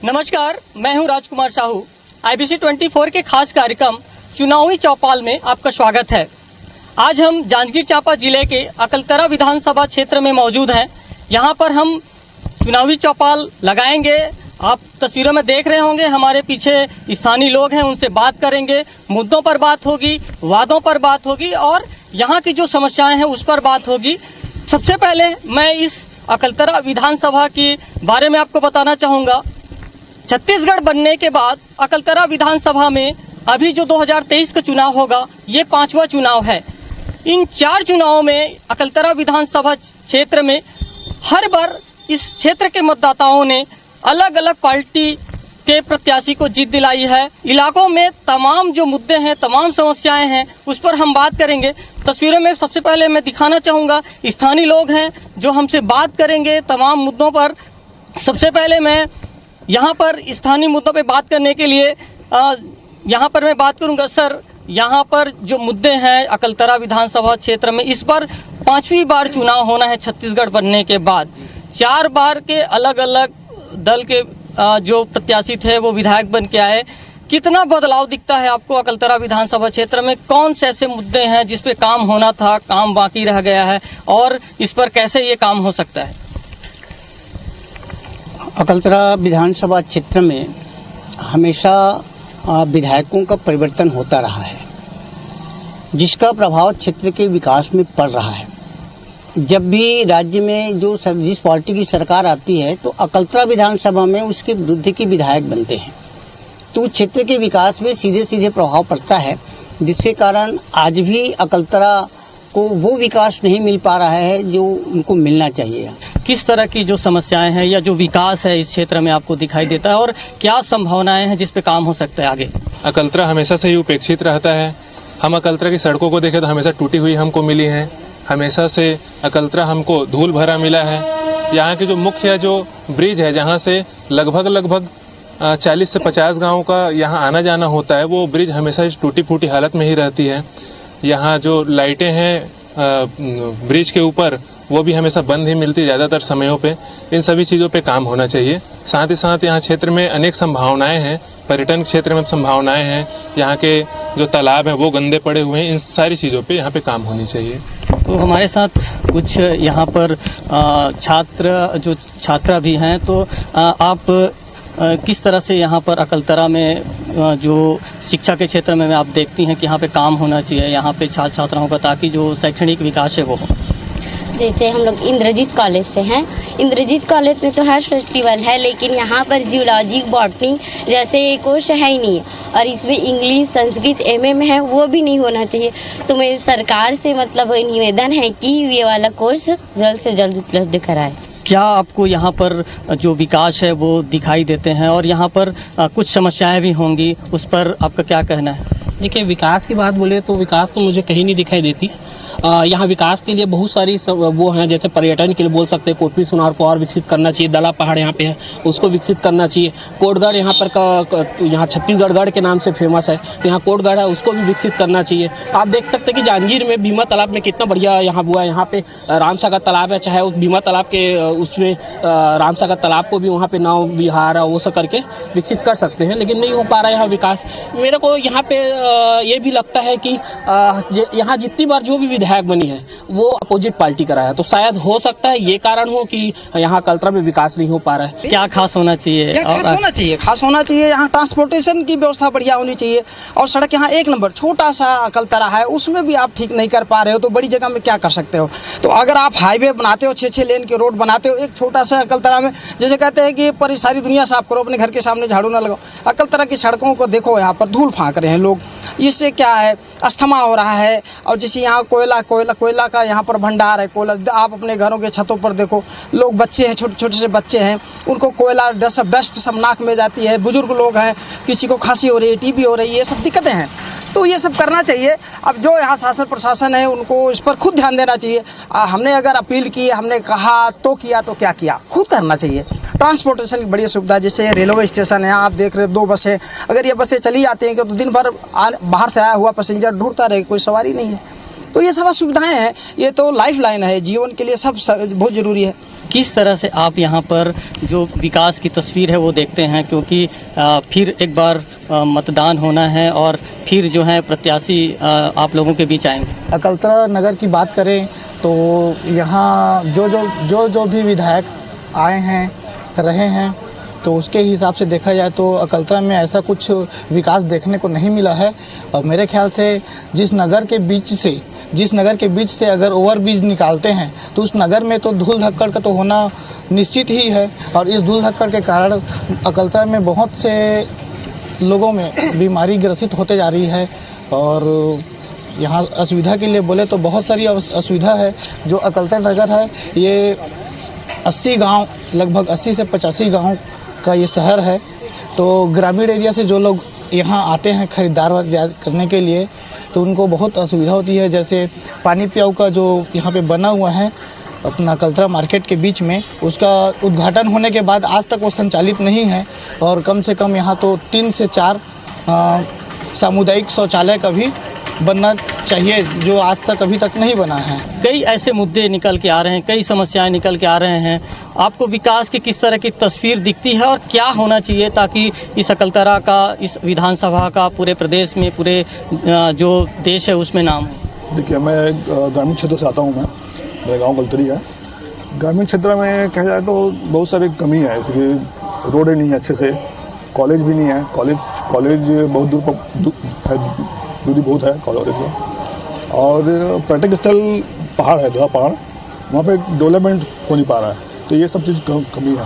नमस्कार, मैं हूं राजकुमार साहू। IBC 24 के खास कार्यक्रम चुनावी चौपाल में आपका स्वागत है। आज हम जांजगीर चांपा जिले के अकलतरा विधानसभा क्षेत्र में मौजूद हैं। यहां पर हम चुनावी चौपाल लगाएंगे। आप तस्वीरों में देख रहे होंगे, हमारे पीछे स्थानीय लोग हैं, उनसे बात करेंगे। मुद्दों पर बात होगी, वादों पर बात होगी और यहाँ की जो समस्याएं हैं उस पर बात होगी। सबसे पहले मैं इस अकलतरा विधानसभा के बारे में आपको बताना चाहूँगा। छत्तीसगढ़ बनने के बाद अकलतरा विधानसभा में अभी जो 2023 का चुनाव होगा, ये 5वां चुनाव है। इन 4 चुनावों में अकलतरा विधानसभा क्षेत्र में हर बार इस क्षेत्र के मतदाताओं ने अलग अलग पार्टी के प्रत्याशी को जीत दिलाई है। इलाकों में तमाम जो मुद्दे हैं, तमाम समस्याएं हैं, उस पर हम बात करेंगे। तस्वीरों में सबसे पहले मैं दिखाना चाहूँगा, स्थानीय लोग हैं जो हमसे बात करेंगे तमाम मुद्दों पर। सबसे पहले मैं यहाँ पर स्थानीय मुद्दों पे बात करने के लिए यहाँ पर मैं बात करूँगा। सर, यहाँ पर जो मुद्दे हैं अकलतरा विधानसभा क्षेत्र में, इस बार 5वीं बार चुनाव होना है छत्तीसगढ़ बनने के बाद। 4 बार के अलग अलग दल के जो प्रत्याशी थे वो विधायक बन के आए। कितना बदलाव दिखता है आपको अकलतरा विधानसभा क्षेत्र में? कौन से ऐसे मुद्दे हैं जिस पे काम होना था, काम बाकी रह गया है और इस पर कैसे ये काम हो सकता है? अकलतरा विधानसभा क्षेत्र में हमेशा विधायकों का परिवर्तन होता रहा है, जिसका प्रभाव क्षेत्र के विकास में पड़ रहा है। जब भी राज्य में जिस पार्टी की सरकार आती है तो अकलतरा विधानसभा में उसके विरुद्ध के विधायक बनते हैं, तो क्षेत्र के विकास में सीधे सीधे प्रभाव पड़ता है, जिसके कारण आज भी अकलतरा को वो विकास नहीं मिल पा रहा है जो उनको मिलना चाहिए। किस तरह की जो समस्याएं हैं या जो विकास है इस क्षेत्र में आपको दिखाई देता है और क्या संभावनाएं हैं जिस पे काम हो सकता है आगे? अकलतरा हमेशा से ही उपेक्षित रहता है। हम अकलतरा की सड़कों को देखें तो हमेशा टूटी हुई हमको मिली है। हमेशा से अकलतरा हमको धूल भरा मिला है। यहाँ की जो मुख्य जो ब्रिज है, जहाँ से लगभग 40 से 50 गाँव का यहाँ आना जाना होता है, वो ब्रिज हमेशा इस टूटी फूटी हालत में ही रहती है। यहाँ जो लाइटें हैं ब्रिज के ऊपर, वो भी हमेशा बंद ही मिलती ज़्यादातर समयों पे। इन सभी चीज़ों पे काम होना चाहिए। साथ ही साथ यहाँ क्षेत्र में अनेक संभावनाएं हैं, पर्यटन क्षेत्र में संभावनाएं हैं। यहाँ के जो तालाब हैं वो गंदे पड़े हुए हैं। इन सारी चीज़ों पे यहाँ पे काम होनी चाहिए। तो हमारे साथ कुछ यहाँ पर छात्रा भी हैं, तो आप किस तरह से यहाँ पर अकलतरा में जो शिक्षा के क्षेत्र में आप देखती हैं कि यहाँ पे काम होना चाहिए यहाँ पे छात्र छात्राओं का, ताकि जो शैक्षणिक विकास है वो हो? जैसे हम लोग इंद्रजीत कॉलेज से हैं। इंद्रजीत कॉलेज में तो हर फेस्टिवल है, लेकिन यहाँ पर जियोलॉजी, बॉटनी जैसे कोर्स है ही नहीं, और इसमें इंग्लिश, संस्कृत, MM है, वो भी नहीं होना चाहिए। तो मेरी सरकार से निवेदन है कि ये वाला कोर्स जल्द से जल्द उपलब्ध कराए। क्या आपको यहाँ पर जो विकास है वो दिखाई देते हैं और यहाँ पर कुछ समस्याएं भी होंगी, उस पर आपका क्या कहना है? देखिए, विकास की बात बोले तो विकास तो मुझे कहीं नहीं दिखाई देती। यहाँ विकास के लिए बहुत सारी वो हैं, जैसे पर्यटन के लिए बोल सकते हैं, कोटपी सोनार को और विकसित करना चाहिए। दला पहाड़ यहाँ पे है, उसको विकसित करना चाहिए। कोटगढ़ यहाँ पर यहाँ छत्तीसगढ़ के नाम से फेमस है, तो यहाँ कोटगढ़ है, उसको भी विकसित करना चाहिए। आप देख सकते हैं कि जांजगीर में भीमा तालाब में कितना बढ़िया यहाँ हुआ है। यहाँ पे रामसागर तालाब है, चाहे उस भीमा तालाब के उसमें रामसागर तालाब को भी वहाँ पे नाव विहार वो सब करके विकसित कर सकते हैं, लेकिन नहीं हो पा रहा है यहाँ विकास। मेरे को यहाँ पे ये भी लगता है कि यहाँ जितनी बार जो भी विधायक बनी है वो अपोजिट पार्टी का रहा है, तो शायद हो सकता है ये कारण हो कि यहाँ अकलतरा में विकास नहीं हो पा रहा है। क्या खास होना चाहिए? खास होना चाहिए यहाँ ट्रांसपोर्टेशन की व्यवस्था बढ़िया होनी चाहिए। और सड़क यहाँ 1 नंबर, छोटा सा अकलतरा है, उसमें भी आप ठीक नहीं कर पा रहे हो, तो बड़ी जगह में क्या कर सकते हो? तो अगर आप हाईवे बनाते हो, 6 लेन के रोड बनाते हो, एक छोटा सा अकलतरा में, जैसे कहते हैं कि पर सारी दुनिया साफ करो, अपने घर के सामने झाड़ू ना लगाओ। अकलतरा की सड़कों को देखो, यहाँ पर धूल फाँक रहे हैं लोग। इससे क्या है, अस्थमा हो रहा है। और जैसे यहाँ कोयला का यहाँ पर भंडार है, कोयला आप अपने घरों के छतों पर देखो, लोग बच्चे हैं, छोटे छोटे से बच्चे हैं, उनको कोयला डस्ट सब नाक में जाती है। बुजुर्ग लोग हैं, किसी को खांसी हो रही है, TB हो रही है, ये सब दिक्कतें हैं। तो ये सब करना चाहिए। अब जो यहाँ शासन प्रशासन है उनको इस पर खुद ध्यान देना चाहिए। हमने अगर अपील की, हमने कहा तो किया, तो क्या किया, खुद करना चाहिए। ट्रांसपोर्टेशन की बड़ी सुविधा, जैसे रेलवे स्टेशन है, आप देख रहे 2 बसें, अगर ये बसें चली जाती हैं तो दिन भर बाहर से आया हुआ पैसेंजर ढूंढता रहे, कोई सवारी नहीं है। तो ये सब सुविधाएं हैं, ये तो लाइफ लाइन है, जीवन के लिए सब बहुत ज़रूरी है। किस तरह से आप यहाँ पर जो विकास की तस्वीर है वो देखते हैं, क्योंकि फिर एक बार मतदान होना है और फिर जो है प्रत्याशी आप लोगों के बीच आएंगे। अकलतरा नगर की बात करें तो यहाँ जो भी विधायक आए हैं रहे हैं, तो उसके हिसाब से देखा जाए तो अकलतरा में ऐसा कुछ विकास देखने को नहीं मिला है। और मेरे ख्याल से जिस नगर के बीच से अगर ओवरब्रिज निकालते हैं तो उस नगर में तो धूल धक्कड़ का तो होना निश्चित ही है। और इस धूल धक्कड़ के कारण अकलतरा में बहुत से लोगों में बीमारी ग्रसित होते जा रही है। और यहाँ असुविधा के लिए बोले तो बहुत सारी असुविधा है। जो अकलतरा नगर है ये 80 गांव, लगभग 80 से 85 गांव का ये शहर है। तो ग्रामीण एरिया से जो लोग यहाँ आते हैं खरीदार करने के लिए, तो उनको बहुत असुविधा होती है। जैसे पानी पियाऊ का जो यहाँ पे बना हुआ है अपना अकलतरा मार्केट के बीच में, उसका उद्घाटन होने के बाद आज तक वो संचालित नहीं है। और कम से कम यहाँ तो 3 से 4 सामुदायिक शौचालय का भी बनना चाहिए, जो आज तक अभी तक नहीं बना है। कई ऐसे मुद्दे निकल के आ रहे हैं, कई समस्याएं निकल के आ रहे हैं। आपको विकास की किस तरह की तस्वीर दिखती है और क्या होना चाहिए ताकि इस अकलतरा का, इस विधानसभा का पूरे प्रदेश में, पूरे जो देश है उसमें नाम हो? देखिए, मैं ग्रामीण क्षेत्र से आता हूँ। मेरा गांव गलतरी है। ग्रामीण क्षेत्र में कहा जाए तो बहुत सारी कमी है, जैसे कि रोड नहीं है अच्छे से, कॉलेज भी नहीं है। कॉलेज बहुत दूरी बहुत है कॉलेज का। और पर्यटक स्थल पहाड़ है, दोहा पहाड़, वहाँ पे डेवलपमेंट हो नहीं पा रहा है। तो ये सब चीज़ कमी है।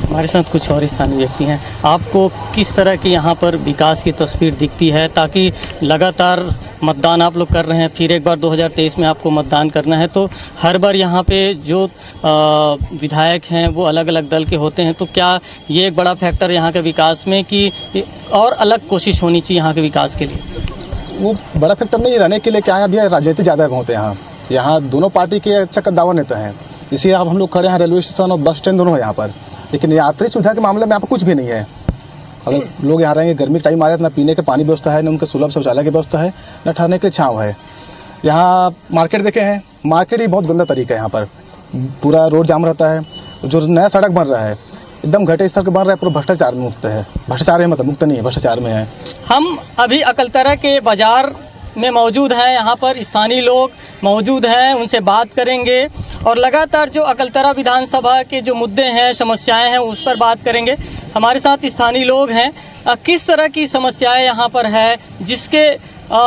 हमारे साथ कुछ और स्थानीय व्यक्ति हैं। आपको किस तरह की यहाँ पर विकास की तस्वीर दिखती है, ताकि लगातार मतदान आप लोग कर रहे हैं, फिर एक बार 2023 में आपको मतदान करना है, तो हर बार यहाँ पे जो विधायक हैं वो अलग अलग दल के होते हैं, तो क्या ये एक बड़ा फैक्टर यहाँ के विकास में कि और अलग कोशिश होनी चाहिए यहाँ के विकास के लिए? वो बड़ा फैक्टर नहीं रहने के लिए क्या है, अभी राजनीति ज़्यादा होते हैं यहाँ दोनों पार्टी के अच्छा का दावा नेता हैं। इसी आप हम लोग खड़े हैं, रेलवे स्टेशन और बस स्टैंड दोनों है यहाँ पर, लेकिन यात्री सुविधा के मामले में यहाँ पर कुछ भी नहीं है। अगर लोग यहाँ रहेंगे, गर्मी का टाइम आ रहा है, ना पीने के पानी व्यवस्था है, ना उनके सुलभ शौचालय की व्यवस्था है, ना ठहरने के लिए छाँव है। यहाँ मार्केट देखे हैं, मार्केट ही बहुत गंदा तरीका है। यहाँ पर पूरा रोड जाम रहता है। जो नया सड़क बन रहा है एकदम घटे स्तर के बन रहा है, पूरा भ्रष्टाचार में मुक्त है। भ्रष्टाचार है, मतलब मुक्त नहीं है, भ्रष्टाचार में है। हम अभी अकलतरा के बाजार में मौजूद हैं, यहाँ पर स्थानीय लोग मौजूद हैं, उनसे बात करेंगे और लगातार जो अकलतरा विधानसभा के जो मुद्दे हैं, समस्याएं हैं, उस पर बात करेंगे। हमारे साथ स्थानीय लोग हैं। किस तरह की समस्याएं यहाँ पर है, जिसके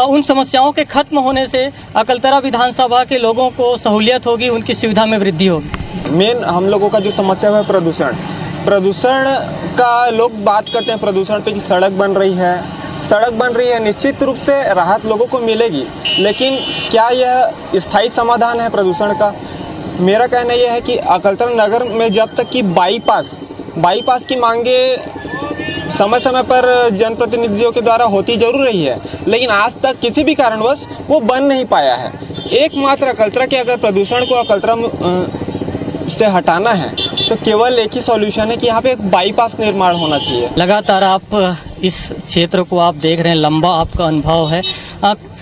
उन समस्याओं के खत्म होने से अकलतरा विधानसभा के लोगों को सहूलियत होगी, उनकी सुविधा में वृद्धि होगी? मेन हम लोगों का जो समस्या है प्रदूषण का लोग बात करते हैं प्रदूषण पे कि सड़क बन रही है, निश्चित रूप से राहत लोगों को मिलेगी, लेकिन क्या यह स्थायी समाधान है प्रदूषण का? मेरा कहना यह है कि अकलतरा नगर में जब तक कि बाईपास की मांगे समय समय पर जनप्रतिनिधियों के द्वारा होती जरूर रही है, लेकिन आज तक किसी भी कारणवश वो बन नहीं पाया है। एकमात्र अकलतरा के अगर प्रदूषण को अकलतरा से हटाना है तो केवल एक ही सॉल्यूशन है कि यहाँ पे एक बाईपास निर्माण होना चाहिए। लगातार आप इस क्षेत्र को आप देख रहे हैं, लंबा आपका अनुभव है।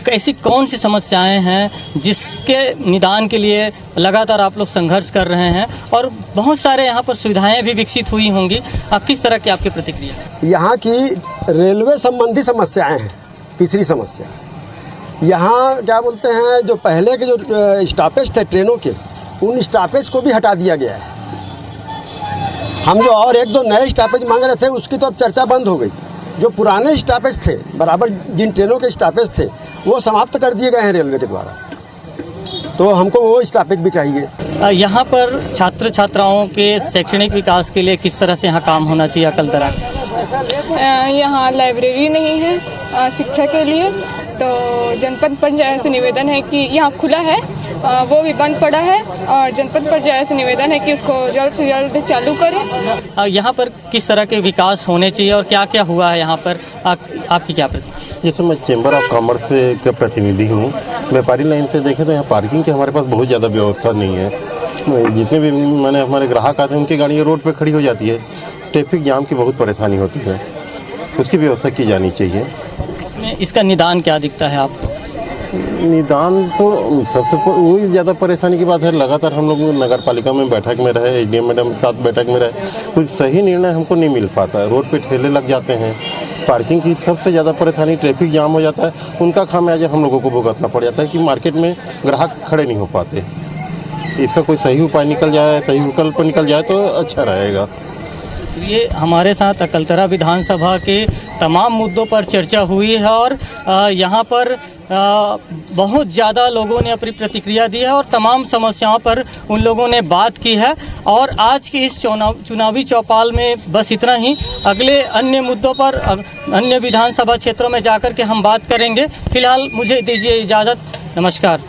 ऐसी कौन सी समस्याएं हैं जिसके निदान के लिए लगातार आप लोग संघर्ष कर रहे हैं, और बहुत सारे यहाँ पर सुविधाएं भी विकसित हुई होंगी, किस तरह की आपकी प्रतिक्रिया? यहाँ की रेलवे संबंधी समस्याएं हैं। तीसरी समस्या, यहाँ क्या बोलते हैं, जो पहले के जो स्टॉपेज थे ट्रेनों के, उन स्टॉपेज को भी हटा दिया गया है। हम जो और 1-2 नए स्टॉपेज मांग रहे थे उसकी तो अब चर्चा बंद हो गई। जो पुराने स्टॉपेज थे, बराबर जिन ट्रेनों के स्टॉपेज थे, वो समाप्त कर दिए गए हैं रेलवे के द्वारा। तो हमको वो स्टॉपेज भी चाहिए। यहाँ पर छात्र छात्राओं के शैक्षणिक विकास के लिए किस तरह से यहाँ काम होना चाहिए अकलतरा? यहाँ लाइब्रेरी नहीं है शिक्षा के लिए, तो जनपद पंचायत से निवेदन है कि यहाँ खुला है, वो भी बंद पड़ा है, और जनपद पंचायत से निवेदन है कि उसको जल्द से जल्द चालू करें। यहाँ पर किस तरह के विकास होने चाहिए और क्या क्या हुआ है यहाँ पर, आपकी क्या प्रतिक्रिया? जैसे मैं चेंबर ऑफ कॉमर्स का प्रतिनिधि हूँ। व्यापारी लाइन से देखें तो यहाँ पार्किंग की हमारे पास बहुत ज़्यादा व्यवस्था नहीं है। जितने भी मैंने हमारे ग्राहक आते हैं उनकी गाड़ियाँ रोड पे खड़ी हो जाती है। ट्रैफिक जाम की बहुत परेशानी होती है, उसकी व्यवस्था की जानी चाहिए। इसका निदान क्या दिखता है आपको? निदान तो सबसे वही ज़्यादा परेशानी की बात है। लगातार हम लोग नगर पालिका में बैठक में रहे, एसडीएम मैडम के साथ बैठक में रहे, कुछ सही निर्णय हमको नहीं मिल पाता है। रोड पे ठेले लग जाते हैं, पार्किंग की सबसे ज़्यादा परेशानी, ट्रैफिक जाम हो जाता है, उनका खामियाजा हम लोगों को भुगतना पड़ जाता है कि मार्केट में ग्राहक खड़े नहीं हो पाते। इसका कोई सही उपाय निकल जाए, सही विकल्प निकल जाए तो अच्छा रहेगा। ये हमारे साथ अकलतरा विधानसभा के तमाम मुद्दों पर चर्चा हुई है और यहाँ पर बहुत ज़्यादा लोगों ने अपनी प्रतिक्रिया दी है और तमाम समस्याओं पर उन लोगों ने बात की है। और आज की इस चुनावी चौपाल में बस इतना ही। अगले अन्य मुद्दों पर अन्य विधानसभा क्षेत्रों में जाकर के हम बात करेंगे। फिलहाल मुझे दीजिए इजाज़त। नमस्कार।